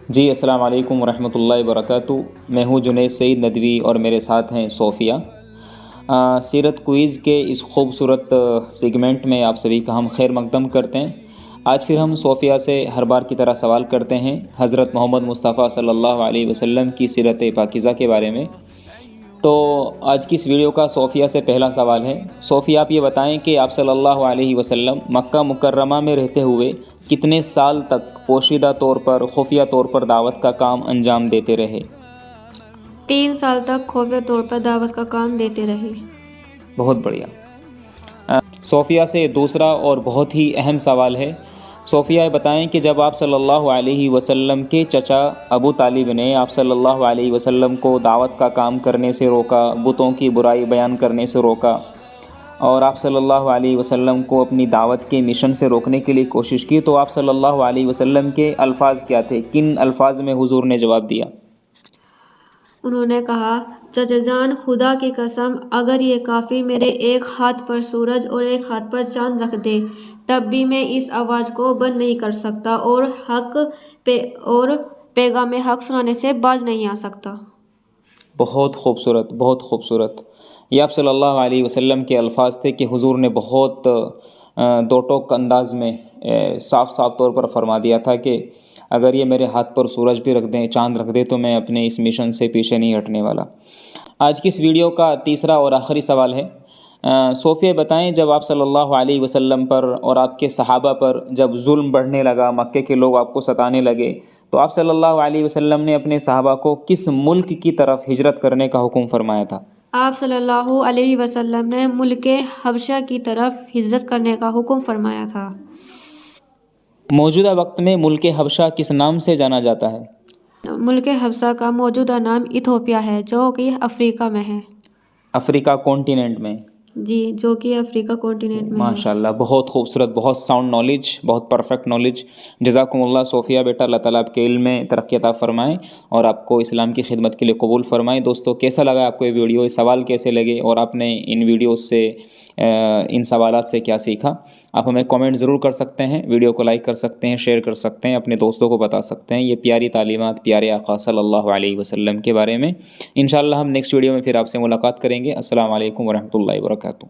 جی السلام علیکم ورحمۃ اللہ وبرکاتہ۔ میں ہوں جنید سعید ندوی اور میرے ساتھ ہیں صوفیہ۔ سیرت کوئز کے اس خوبصورت سیگمنٹ میں آپ سبھی کا ہم خیر مقدم کرتے ہیں۔ آج پھر ہم صوفیہ سے ہر بار کی طرح سوال کرتے ہیں حضرت محمد مصطفیٰ صلی اللہ علیہ وسلم کی سیرت پاکیزہ کے بارے میں۔ تو آج کی اس ویڈیو کا صوفیہ سے پہلا سوال ہے۔ صوفیہ آپ یہ بتائیں کہ آپ صلی اللہ علیہ وسلم مکہ مکرمہ میں رہتے ہوئے کتنے سال تک پوشیدہ طور پر خفیہ طور پر دعوت کا کام انجام دیتے رہے؟ 3 سال تک خفیہ طور پر دعوت کا کام دیتے رہے۔ بہت بڑھیا۔ صوفیہ سے دوسرا اور بہت ہی اہم سوال ہے۔ صوفیہ بتائیں کہ جب آپ صلی اللہ علیہ وسلم کے چچا ابو طالب نے آپ صلی اللہ علیہ وسلم کو دعوت کا کام کرنے سے روکا، بتوں کی برائی بیان کرنے سے روکا، اور آپ صلی اللہ علیہ وسلم کو اپنی دعوت کے مشن سے روکنے کے لیے کوشش کی، تو آپ صلی اللہ علیہ وسلم کے الفاظ کیا تھے؟ کن الفاظ میں حضور نے جواب دیا؟ انہوں نے کہا، چچا جان، خدا کی قسم، اگر یہ کافر میرے ایک ہاتھ پر سورج اور ایک ہاتھ پر چاند رکھ دے تب بھی میں اس آواز کو بند نہیں کر سکتا اور پیغام حق سنانے سے باز نہیں آ سکتا۔ بہت خوبصورت، بہت خوبصورت۔ یہ آپ صلی اللہ علیہ وسلم کے الفاظ تھے کہ حضور نے بہت دو ٹوک انداز میں صاف طور پر فرما دیا تھا کہ اگر یہ میرے ہاتھ پر سورج بھی رکھ دیں، چاند رکھ دیں، تو میں اپنے اس مشن سے پیچھے نہیں ہٹنے والا۔ آج کی اس ویڈیو کا تیسرا اور آخری سوال ہے۔ صوفیہ بتائیں، جب آپ صلی اللہ علیہ وسلم پر اور آپ کے صحابہ پر جب ظلم بڑھنے لگا، مکے کے لوگ آپ کو ستانے لگے، تو آپ صلی اللہ علیہ وسلم نے اپنے صحابہ کو کس ملک کی طرف ہجرت کرنے کا حکم فرمایا تھا؟ آپ صلی اللہ علیہ وسلم نے ملک حبشہ کی طرف ہجرت کرنے کا حکم فرمایا تھا۔ موجودہ وقت میں ملک حبشہ کس نام سے جانا جاتا ہے؟ ملک حبشہ کا موجودہ نام ایتھوپیا ہے، جو کہ افریقہ میں ہے۔ افریقہ کانٹیننٹ میں؟ جی، جو کہ افریقہ کانٹیننٹ میں ہے۔ ماشاءاللہ، بہت خوبصورت، بہت ساؤنڈ نالج، بہت پرفیکٹ نالج۔ جزاکم اللہ صوفیہ بیٹا، اللہ تعالیٰ آپ کے علم میں ترقی عطا فرمائیں اور آپ کو اسلام کی خدمت کے لیے قبول فرمائیں۔ دوستو، کیسا لگا آپ کو یہ ویڈیو؟ یہ سوال کیسے لگے اور آپ نے ان ویڈیوز سے ان سوالات سے کیا سیکھا؟ آپ ہمیں کامنٹ ضرور کر سکتے ہیں، ویڈیو کو لائک کر سکتے ہیں، شیئر کر سکتے ہیں، اپنے دوستوں کو بتا سکتے ہیں یہ پیاری تعلیمات پیارے آقا صلی اللہ علیہ وسلم کے بارے میں۔ انشاءاللہ ہم نیکسٹ ویڈیو میں پھر آپ سے ملاقات کریں گے۔ السلام علیکم ورحمۃ اللہ وبرکاتہ۔